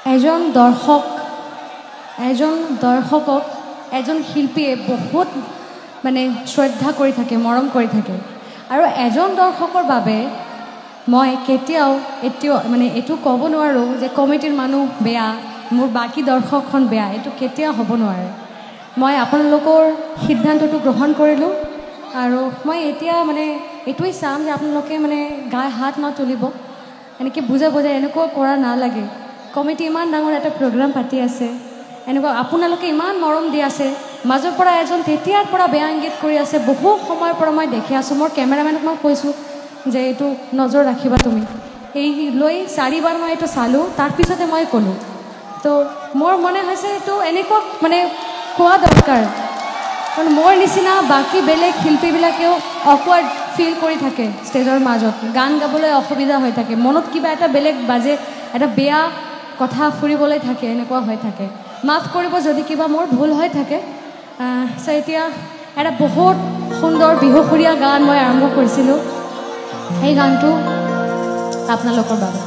এজন দৰ্শকক এজন শিল্পীয়ে বহুত মানে শ্ৰদ্ধা কৰি থাকে, মৰম কৰি থাকে। আৰু এজন দৰ্শকৰ বাবে মই কেতিয়াও মানে এইটো ক'ব নোৱাৰোঁ যে কমিটিৰ মানুহ বেয়া, মোৰ বাকী দৰ্শকখন বেয়া, এইটো কেতিয়াও হ'ব নোৱাৰে। মই আপোনালোকৰ সিদ্ধান্তটো গ্ৰহণ কৰিলোঁ আৰু মই এতিয়া মানে এইটোৱে চাম যে আপোনালোকে মানে গায়ে হাত তুলিব, এনেকৈ বুজাই এনেকুৱা কৰা নালাগে। কমিটি ইমান ডাঙৰ এটা প্ৰগ্ৰাম পাতি আছে, এনেকুৱা আপোনালোকে ইমান মৰম দি আছে, মাজৰ পৰা এজন তেতিয়াৰ পৰা বেয়া ইংগিত কৰি আছে, বহু সময়ৰ পৰা মই দেখি আছোঁ। মোৰ কেমেৰামেনক মই কৈছোঁ যে এইটো নজৰ ৰাখিবা তুমি, এই লৈ 4 বাৰ মই এইটো চালোঁ, তাৰপিছতে মই ক'লোঁ। তো মোৰ মনে হৈছে এইটো এনেকুৱা মানে কোৱা দৰকাৰ, কাৰণ মোৰ নিচিনা বাকী বেলেগ শিল্পীবিলাকেও অকৱাৰ্ড ফিল কৰি থাকে ষ্টেজৰ মাজত, গান গাবলৈ অসুবিধা হৈ থাকে, মনত কিবা এটা বেলেগ বাজে, এটা বেয়া কথা ফুৰিবলৈ থাকে, এনেকুৱা হৈ থাকে। মাফ কৰিব যদি কিবা মোৰ ভুল হৈ থাকে। এতিয়া এটা বহুত সুন্দৰ বিহুসুৰীয়া গান মই আৰম্ভ কৰিছিলোঁ, সেই গানটো আপোনালোকৰ বাবে।